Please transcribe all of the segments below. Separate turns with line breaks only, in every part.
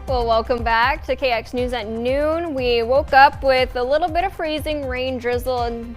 Well, welcome back to KX News at noon. We woke up with a little bit of freezing rain drizzle and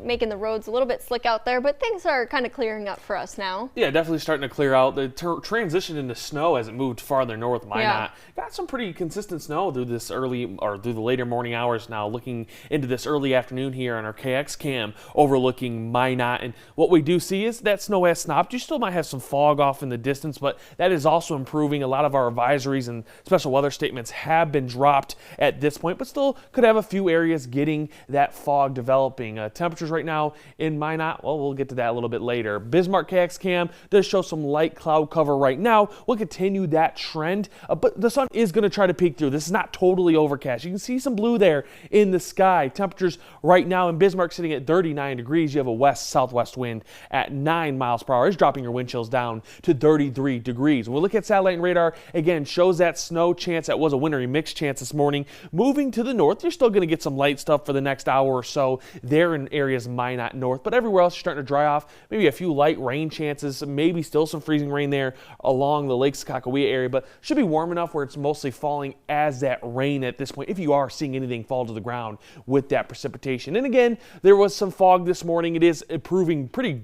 making the roads a little bit slick out there, but things are kind of clearing up for us now.
Yeah, definitely starting to clear out. The transition into snow as it moved farther north. Minot got some pretty consistent snow through this early or through the later morning hours now, looking into this early afternoon here on our KX cam overlooking Minot. And what we do see is that snow has stopped. You still might have some fog off in the distance, but that is also improving. A lot of our advisories and special weather statements have been dropped at this point, but still could have a few areas getting that fog developing. Temperatures right now in Minot, well, we'll get to that a little bit later. Bismarck KX cam does show some light cloud cover right now. We'll continue that trend, but the sun is going to try to peek through. This is not totally overcast. You can see some blue there in the sky. Temperatures right now in Bismarck sitting at 39 degrees. You have a west-southwest wind at 9 miles per hour. It's dropping your wind chills down to 33 degrees. When we look at satellite and radar, again, shows that snow chance. That was a wintry mix chance this morning. Moving to the north, you're still going to get some light stuff for the next hour or so there in areas Minot north, but everywhere else you're starting to dry off. Maybe a few light rain chances, maybe still some freezing rain there along the Lake Sakakawea area, but should be warm enough where it's mostly falling as that rain at this point, if you are seeing anything fall to the ground with that precipitation. And again, there was some fog this morning. It is improving pretty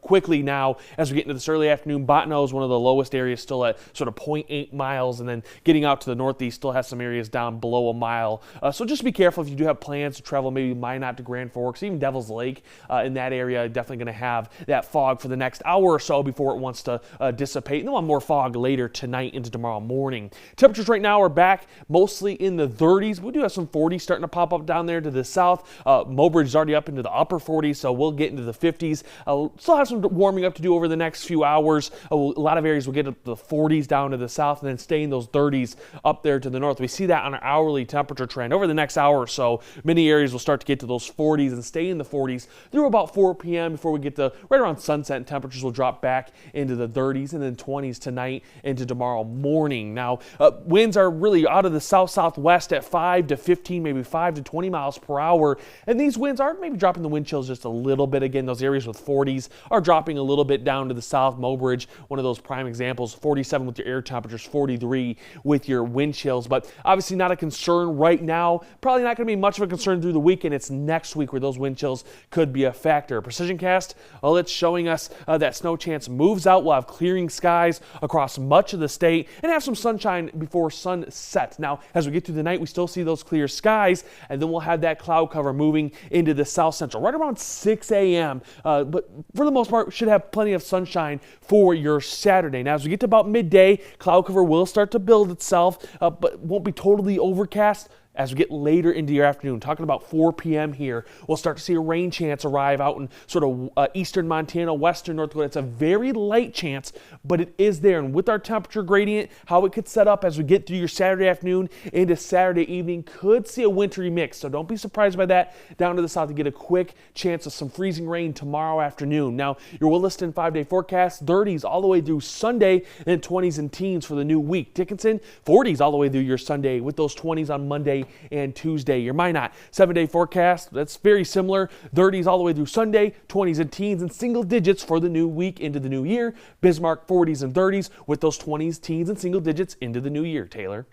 quickly now as we get into this early afternoon. Bottineau is one of the lowest areas, still at sort of 0.8 miles, and then getting out to the northeast still has some areas down below a mile. So just be careful if you do have plans to travel maybe Minot to Grand Forks, even Devil's Lake in that area. Definitely going to have that fog for the next hour or so before it wants to dissipate. And then we'll have more fog later tonight into tomorrow morning. Temperatures right now are back mostly in the 30s. We do have some 40s starting to pop up down there to the south. Mobridge is already up into the upper 40s, so we'll get into the 50s. Still have some warming up to do over the next few hours. A lot of areas will get up to the 40s down to the south and then stay in those 30s up there to the north. We see that on our hourly temperature trend. Over the next hour or so, many areas will start to get to those 40s and stay in the 40s through about 4 p.m. before we get to right around sunset, and temperatures will drop back into the 30s and then 20s tonight into tomorrow morning. Now, winds are really out of the south-southwest at 5 to 15, maybe 5 to 20 miles per hour, and these winds are maybe dropping the wind chills just a little bit. Again, those areas with 40s are dropping a little bit down to the south. Mobridge, one of those prime examples, 47 with your air temperatures, 43 with your wind chills, but obviously not a concern right now. Probably not going to be much of a concern through the weekend. It's next week where those wind chills could be a factor. Precision cast, well, it's showing us that snow chance moves out. We'll have clearing skies across much of the state and have some sunshine before sunset. Now, as we get through the night, we still see those clear skies, and then we'll have that cloud cover moving into the south central right around 6 a.m. But for the most part, we should have plenty of sunshine for your Saturday. Now, as we get to about midday, cloud cover will start to build itself, but won't be totally overcast. As we get later into your afternoon, talking about 4 p.m. here, we'll start to see a rain chance arrive out in sort of eastern Montana, western North Dakota. It's a very light chance, but it is there. And with our temperature gradient, how it could set up as we get through your Saturday afternoon into Saturday evening, could see a wintry mix. So don't be surprised by that. Down to the south, to get a quick chance of some freezing rain tomorrow afternoon. Now, your Williston 5-day forecast, 30s all the way through Sunday, and 20s and teens for the new week. Dickinson, 40s all the way through your Sunday, with those 20s on Monday and Tuesday. Your Minot 7-day forecast, that's very similar. 30s all the way through Sunday, 20s and teens and single digits for the new week into the new year. Bismarck 40s and 30s with those 20s, teens and single digits into the new year. Taylor.